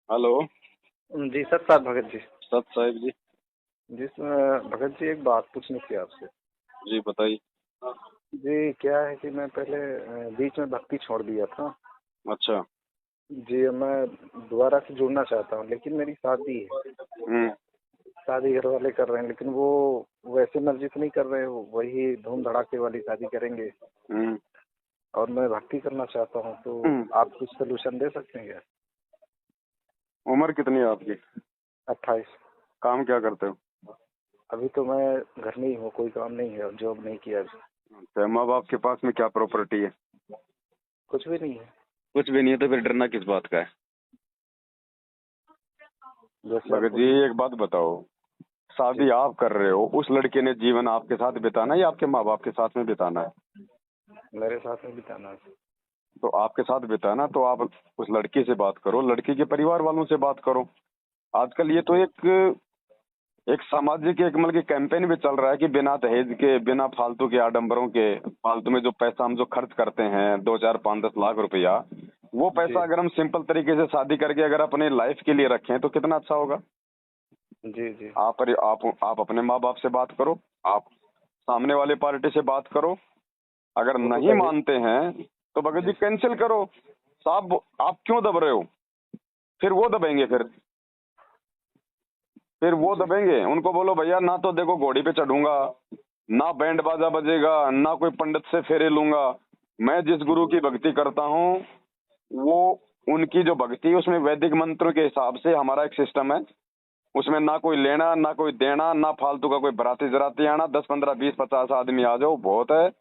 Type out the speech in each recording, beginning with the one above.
Hello. जी sir Bhagat ji. सत साहिब जी। जी भगत जी, एक बात पूछनी थी आपसे। जी बताइए। जी क्या है कि मैं पहले बीच में भक्ति छोड़ दिया था। अच्छा। जी अब मैं दोबारा से जुड़ना चाहता हूँ, लेकिन मेरी शादी है। हम्म। शादी घर वाले कर रहे हैं, लेकिन वो वैसे मर्जी तो नहीं कर रहे हो, वही धूम धड़ाके वाली शादी करेंगे। हम्म। और मैं भक्ति करना चाहता हूँ, तो हम्म। आप कुछ सोल्यूशन दे सकते हैं क्या? उम्र कितनी है आपकी? 28। काम क्या करते हो? अभी तो मैं घर में ही हूँ, कोई काम नहीं है, जॉब नहीं किया अभी। अच्छा, माँ बाप के पास में क्या प्रॉपर्टी है? कुछ भी नहीं है। कुछ भी नहीं है तो फिर डरना किस बात का है? जैसे आप भगत जी बोलिए। एक बात बताओ। जी शादी आप कर रहे हो, उस लड़के ने जीवन आपके साथ बिताना है या आपके माँ बाप के साथ में बिताना है? मेरे साथ में बिताना है। तो आपके साथ बिताना तो आप उस लड़की से बात करो, लड़की के परिवार वालों से बात करो। आजकल ये तो जी एक एक सामाजिक एक मतलब कि कैंपेन भी चल रहा है कि बिना दहेज के, बिना फालतू के आडंबरों के, फालतू में जो पैसा हम जो खर्च करते हैं 2 4 5 10 लाख रुपया, वो जी पैसा अगर हम सिंपल तरीके से शादी करके अगर अपने लाइफ के लिए रखें तो कितना अच्छा होगा। जी जी आप अपने माँ बाप से बात करो, आप सामने वाले पार्टी से बात करो। अगर वो तो नहीं दहेज। मानते हैं तो भगत जी जी कैंसिल करो। साहब आप क्यों दब रहे हो? फिर वो दबेंगे, फिर वो जी दबेंगे। उनको बोलो भैया ना तो देखो घोड़ी पे चढ़ूंगा, ना बैंड बाजा बजेगा, ना कोई पंडित से फेरे लूंगा। मैं जिस गुरु जी की भक्ति करता हूँ वो उनकी जो भक्ति है उसमें वैदिक मंत्रों के हिसाब से हमारा एक सिस्टम है। उसमें ना कोई लेना ना कोई देना, ना फालतू का कोई बराती जराती आना, 10 15 20 50 आदमी आ जाओ बहुत है।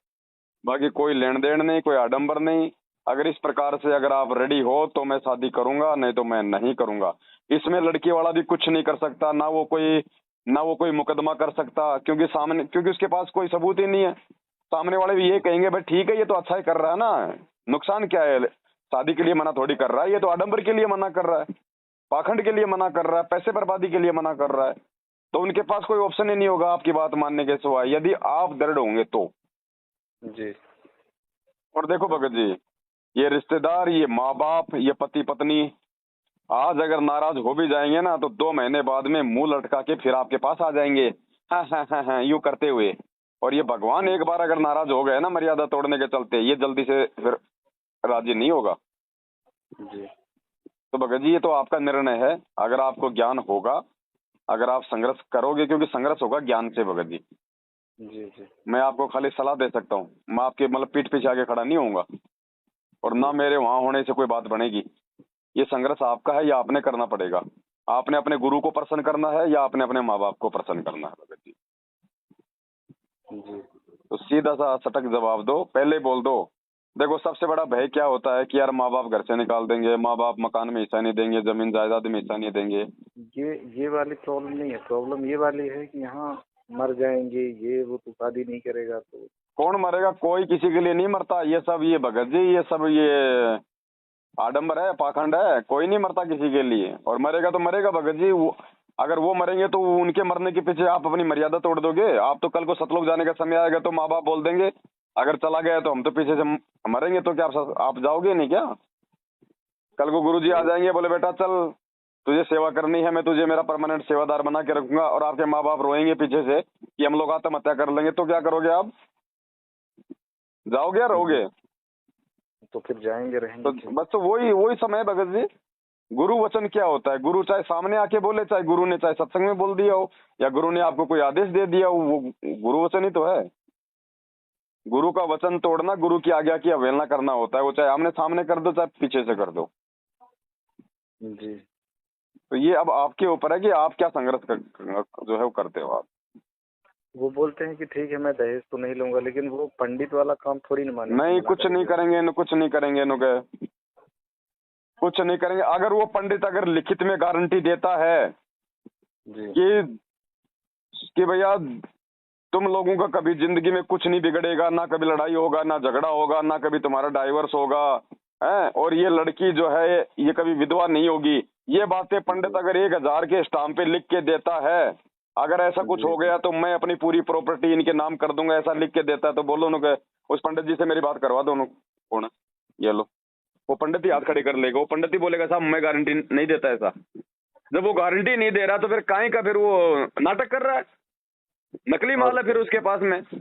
बाकी कोई लेन देन नहीं, कोई आडंबर नहीं। अगर इस प्रकार से अगर आप रेडी हो तो मैं शादी करूंगा, नहीं तो मैं नहीं करूंगा। इसमें लड़की वाला भी कुछ नहीं कर सकता, ना वो कोई मुकदमा कर सकता, क्योंकि उसके पास कोई सबूत ही नहीं है। सामने वाले भी ये कहेंगे भाई ठीक है ये तो अच्छा ही कर रहा है ना, नुकसान क्या है? शादी के लिए मना थोड़ी कर रहा है, ये तो आडंबर के लिए मना कर रहा है, पाखंड के लिए मना कर रहा है, पैसे बर्बादी के लिए मना कर रहा है। तो उनके पास कोई ऑप्शन ही नहीं होगा आपकी बात मानने के सिवाय, यदि आप दृढ़ होंगे तो। जी। और देखो तो भगत जी, ये रिश्तेदार, ये माँ बाप, ये पति पत्नी आज अगर नाराज हो भी जाएंगे ना तो 2 महीने बाद में मुंह लटका के फिर आपके पास आ जाएंगे, हाँ यूं करते हुए। और ये भगवान एक बार अगर नाराज हो गए ना मर्यादा तोड़ने के चलते, ये जल्दी से फिर राजी नहीं होगा। जी तो भगत जी ये तो आपका निर्णय है। अगर आपको ज्ञान होगा, अगर आप संघर्ष करोगे, क्योंकि संघर्ष होगा ज्ञान से भगत जी। जी जी मैं आपको खाली सलाह दे सकता हूँ, मैं आपके मतलब पीठ पीछे आगे खड़ा नहीं होऊंगा, और ना जी मेरे वहां होने से कोई बात बनेगी। ये संघर्ष आपका है, या आपने करना पड़ेगा। आपने अपने गुरु को प्रसन्न करना है या आपने अपने माँ बाप को प्रसन्न करना है भगत जी। जी तो सीधा सा सटक जवाब दो, पहले बोल दो। देखो सबसे बड़ा भय क्या होता है कि यार माँ बाप घर से निकाल देंगे, माँ बाप मकान में हिस्सा नहीं देंगे, जमीन जायदाद में हिस्सा नहीं देंगे। ये वाली प्रॉब्लम नहीं है। प्रॉब्लम ये वाली है कि यहाँ मर जाएंगे, ये वो तो शादी नहीं करेगा तो। कौन मरेगा? कोई किसी के लिए नहीं मरता। ये सब ये भगत जी, ये सब ये आडंबर है, पाखंड है। कोई नहीं मरता किसी के लिए, और मरेगा तो मरेगा भगत जी। अगर वो मरेंगे तो उनके मरने के पीछे आप अपनी मर्यादा तोड़ दोगे। आप तो कल को सतलोक जाने का समय आएगा तो माँ बाप बोल देंगे अगर चला गया तो हम तो पीछे से मरेंगे, तो क्या आप जाओगे नहीं क्या? कल को गुरुजी आ वो जाएंगे, बोले बेटा चल तुझे सेवा करनी है, मैं तुझे मेरा परमानेंट सेवादार बना के रखूंगा, और आपके माँ बाप रोएंगे पीछे से कि हम लोग आत्महत्या कर लेंगे, तो क्या करोगे आप? जाओगे या वो रहोगे? तो फिर जाएंगे, तो रहेंगे क्यों? बस तो वही वही समय है भगत जी। गुरु वचन क्या होता है? गुरु चाहे सामने आके बोले, चाहे गुरु ने चाहे सत्संग में बोल दिया हो, या गुरु ने आपको कोई आदेश दे दिया हो, वो गुरु वचन ही तो है। गुरु का वचन तोड़ना, गुरु की आज्ञा की अवहेलना करना होता है। वो चाहे आमने सामने कर दो चाहे पीछे से कर दो। जी तो ये अब आपके ऊपर है कि आप क्या संघर्ष जो है वो करते हो आप। वो बोलते हैं कि ठीक है मैं दहेज तो नहीं लूंगा, लेकिन वो पंडित वाला काम थोड़ी न नहीं मना कुछ नहीं करेंगे। करेंगे न, कुछ नहीं करेंगे न के, कुछ नहीं करेंगे। अगर वो पंडित अगर लिखित में गारंटी देता है जी कि भैया तुम लोगों का कभी जिंदगी में कुछ नहीं बिगड़ेगा, ना कभी लड़ाई होगा, ना झगड़ा होगा, ना कभी तुम्हारा डाइवर्स होगा, है, और ये लड़की जो है ये कभी विधवा नहीं होगी, ये बातें पंडित जी अगर 1,000 के स्टाम्प पे लिख के देता है, अगर ऐसा कुछ जी हो जी गया तो मैं अपनी पूरी प्रॉपर्टी इनके नाम कर दूंगा, ऐसा लिख के देता है, तो बोलो उनको उस पंडित जी से मेरी बात करवा दो उनको। कौन है? ये लो। वो पंडित ही हाथ खड़े कर लेगा। वो पंडित ही बोलेगा साहब मैं गारंटी नहीं देता ऐसा। जब वो गारंटी नहीं दे रहा तो फिर काहे का फिर वो नाटक कर रहा है, नकली माल है फिर उसके पास में। जी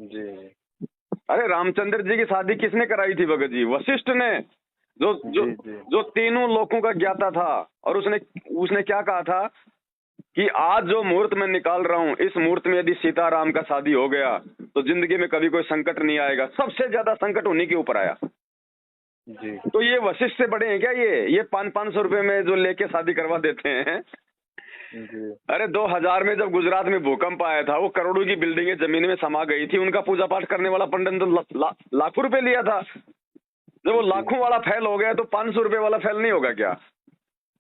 जी अरे रामचंद्र जी की शादी किसने कराई थी भगत जी? वशिष्ठ ने, जो जो जी जी जो तीनों लोगों का ज्ञाता था। और उसने उसने क्या कहा था कि आज जो मुहूर्त मैं निकाल रहा हूं, इस मुहूर्त में यदि सीताराम का शादी हो गया तो जिंदगी में कभी कोई संकट नहीं आएगा। सबसे ज्यादा संकट उन्हीं के ऊपर आया। जी तो ये वशिष्ठ से बड़े हैं क्या? ये 500 रुपए में जो लेके शादी करवा देते हैं। जी अरे 2000 में जब गुजरात में भूकंप आया था, वो करोड़ों की बिल्डिंगें जमीन में समा गई थी, उनका पूजा पाठ करने वाला पंडित ने तो लाखों रुपए लिया था। जब वो लाखों वाला फैल हो गया तो 500 रुपए वाला फैल नहीं होगा क्या?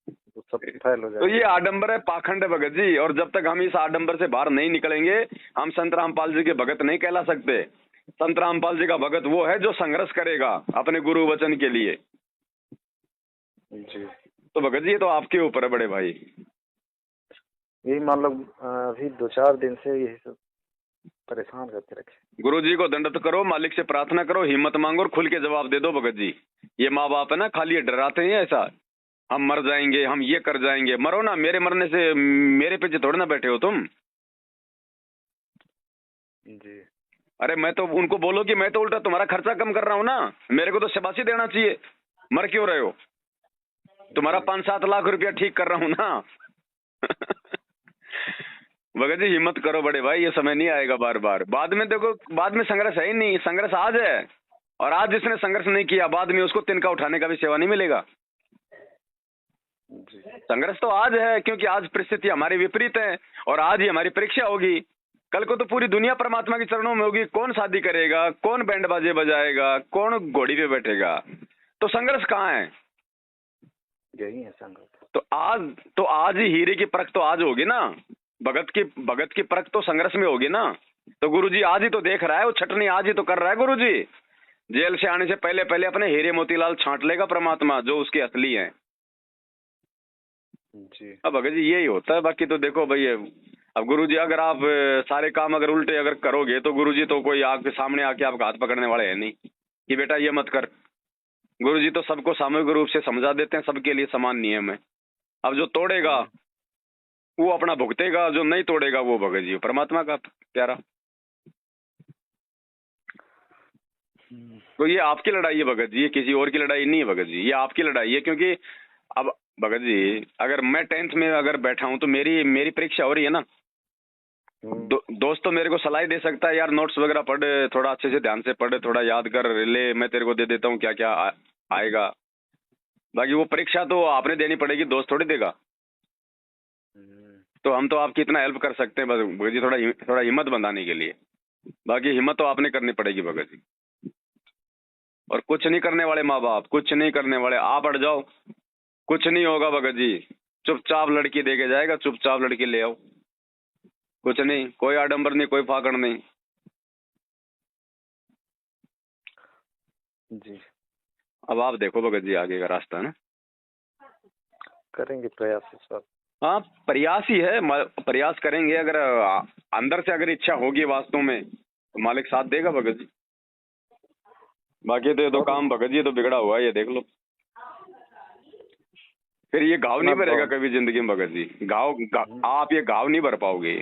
तो सब फैल हो तो जाएगा। ये आडंबर है, पाखंड है भगत जी। और जब तक हम इस आडंबर से बाहर नहीं निकलेंगे, हम संत रामपाल जी के भगत नहीं कहला सकते। संत रामपाल जी का भगत वो है जो संघर्ष करेगा अपने गुरु वचन के लिए। जी तो भगत जी ये तो आपके ऊपर है बड़े भाई। यही मान लो अभी 2-4 दिन से यही सब परेशान करके रखे। गुरु जी को दंडवत करो, मालिक से प्रार्थना करो, हिम्मत मांगो और खुल के जवाब दे दो भगत जी। ये माँ बाप है ना, खाली ये डराते हैं ऐसा, हम मर जाएंगे, हम ये कर जाएंगे। मरो ना, मेरे मरने से मेरे पीछे थोड़ी ना बैठे हो तुम। जी अरे मैं तो उनको बोलो कि मैं तो उल्टा तुम्हारा खर्चा कम कर रहा हूँ ना, मेरे को तो शाबाशी देना चाहिए। मर क्यों रहे हो? तुम्हारा 5-7 लाख रुपया ठीक कर रहा हूँ ना। भगत जी हिम्मत करो बड़े भाई, ये समय नहीं आएगा बार बार। बाद में देखो, बाद में संघर्ष है ही नहीं, संघर्ष आज है। और आज जिसने संघर्ष नहीं किया, बाद में उसको तिनका उठाने का भी सेवा नहीं मिलेगा। जी संघर्ष तो आज है, क्योंकि आज परिस्थिति हमारी विपरीत है और आज ही हमारी परीक्षा होगी। कल को तो पूरी दुनिया परमात्मा के चरणों में होगी। कौन शादी करेगा, कौन बैंड बाजे बजाएगा, कौन घोड़ी पे बैठेगा? तो संघर्ष कहाँ है? यही है संघर्ष। तो आज ही हीरे की परख तो आज होगी ना। भगत की परख तो संघर्ष में होगी ना। तो गुरुजी आज ही तो देख रहा है, वो छटनी आज ही तो कर रहा है गुरुजी। जेल से आने से पहले पहले अपने हीरे मोतीलाल छांट लेगा परमात्मा, जो उसके असली हैं। जी अब भगत जी यही होता है। बाकी तो देखो भाई, अब गुरुजी अगर आप सारे काम अगर उल्टे अगर करोगे तो गुरुजी तो कोई आपके सामने आके आपका हाथ पकड़ने वाले है नहीं कि बेटा ये मत कर। गुरुजी तो सबको सामूहिक रूप से समझा देते हैं, सबके लिए समान नियम है। अब जो तोड़ेगा वो अपना भुगतेगा, जो नहीं तोड़ेगा वो भगत जी परमात्मा का प्यारा। तो ये आपकी लड़ाई है भगत जी, ये किसी और की लड़ाई नहीं है भगत जी, ये आपकी लड़ाई है। क्योंकि अब भगत जी अगर मैं 10th में अगर बैठा हूं तो मेरी परीक्षा हो रही है ना। दोस्त तो मेरे को सलाह दे सकता है, यार नोट्स वगैरह पढ़, थोड़ा अच्छे से ध्यान से पढ़, थोड़ा याद कर ले, मैं तेरे को दे देता हूँ क्या क्या आएगा। बाकी वो परीक्षा तो आपने देनी पड़ेगी, दोस्त थोड़ी देगा। तो हम तो आपकी इतना हेल्प कर सकते हैं बस भगत जी, थोड़ा हिम्मत बंधाने के लिए। बाकी हिम्मत तो आपने करनी पड़ेगी भगत जी। और कुछ नहीं करने वाले माँ बाप, कुछ नहीं करने वाले, आप अड़ जाओ, कुछ नहीं होगा भगत जी। चुपचाप लड़की दे के जाएगा, चुपचाप लड़की ले आओ, कुछ नहीं, कोई आडंबर नहीं, कोई फाकड़ नहीं। जी अब आप देखो भगत जी आगे का रास्ता है ना, करेंगे प्रयास इस बार। हाँ प्रयास ही है, प्रयास करेंगे। अगर अंदर से अगर इच्छा होगी वास्तव में तो मालिक साथ देगा भगत जी। बाकी तो ये तो काम भगत जी तो बिगड़ा हुआ है, ये देख लो। फिर ये घाव नहीं भरेगा कभी जिंदगी में भगत जी। आप ये घाव नहीं भर पाओगे,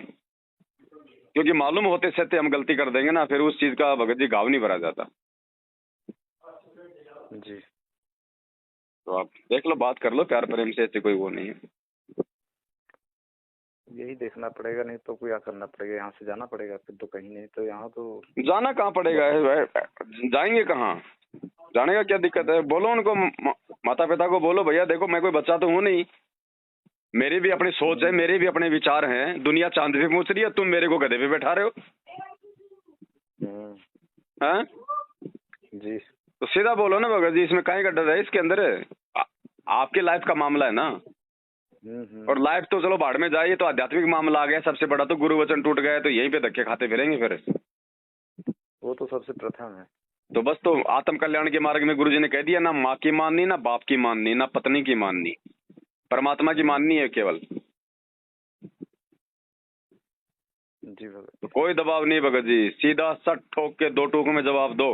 क्योंकि मालूम होते सत्य हम गलती कर देंगे ना, फिर उस चीज का भगत जी घाव नहीं भरा जाता। जी तो आप देख लो, बात कर लो प्यार प्रेम से, ऐसे कोई वो नहीं है। यही देखना पड़ेगा, नहीं तो क्या करना पड़ेगा, यहाँ से जाना पड़ेगा फिर तो कहीं, नहीं तो यहाँ तो जाना कहाँ पड़ेगा, जाएंगे कहाँ, जाने का क्या दिक्कत है? बोलो उनको, माता पिता को बोलो भैया देखो मैं कोई बच्चा तो हूँ नहीं, मेरी भी अपनी सोच है, मेरे भी अपने विचार हैं। दुनिया चांद पे पहुंच रही है, तुम मेरे को गधे पे बैठा रहे हो। हैं? जी तो सीधा बोलो ना भगत जी, इसमें काहे का डर है? इसके अंदर आपके लाइफ का मामला है ना। और लाइफ तो चलो भाड़ में जाए, तो आध्यात्मिक मामला आ गया सबसे बड़ा। तो गुरु वचन टूट गए तो यहीं पे धक्के खाते फिरेंगे फिर। वो तो सबसे प्रथम है। तो बस, तो आत्म कल्याण के मार्ग में गुरुजी ने कह दिया, ना माँ की माननी, ना बाप की माननी, ना पत्नी की माननी, परमात्मा की माननी है केवल। जी भगत। तो कोई दबाव नहीं भगत जी, सीधा सट ठोक के 2 टूकों में जवाब दो।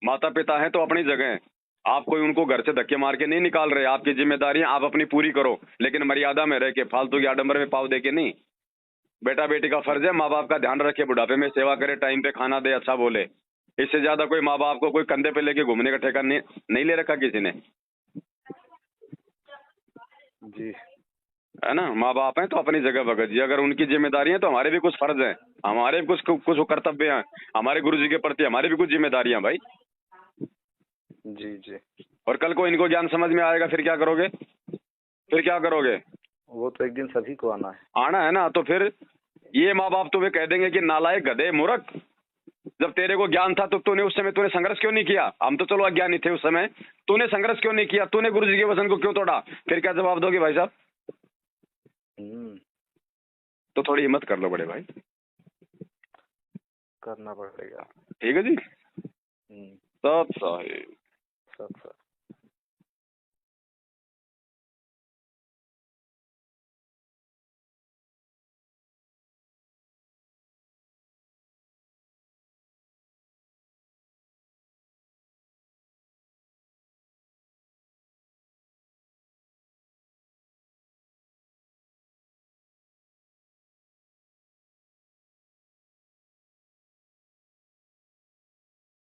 माता पिता है तो अपनी जगह, आप कोई उनको घर से धक्के मार के नहीं निकाल रहे, आपकी जिम्मेदारी आप अपनी पूरी करो, लेकिन मर्यादा में रह के, फालतू की आडंबर में पाव दे के नहीं। बेटा बेटी का फर्ज है माँ बाप का ध्यान रखे, बुढ़ापे में सेवा करे, टाइम पे खाना दे, अच्छा बोले। इससे ज्यादा कोई माँ बाप को कोई कंधे पे लेके घूमने का ठेका नहीं ले रखा किसी ने, जी। है ना। माँ बाप हैं तो अपनी जगह भगत जी, अगर उनकी जिम्मेदारी है तो हमारे भी कुछ फर्ज हैं, हमारे भी कुछ कर्तव्य हैं, हमारे गुरु जी के प्रति हमारी भी कुछ जिम्मेदारियां भाई। जी जी। और कल को इनको ज्ञान समझ में आएगा फिर क्या करोगे, फिर क्या करोगे? वो तो एक दिन सभी को आना है। आना है ना, तो फिर ये माँ बाप तुम्हें कह देंगे कि नालायक, गधे, मूर्ख, जब तेरे को ज्ञान था तो तूने उस समय संघर्ष क्यों नहीं किया? हम तो चलो अज्ञानी थे उस समय, तूने संघर्ष क्यों नहीं किया? तूने गुरु जी के वचन को क्यों तोड़ा? फिर क्या जवाब दोगे भाई साहब? तो थोड़ी हिम्मत कर लो बड़े भाई, करना पड़ेगा। ठीक है जी। हम्म। सब सही। सब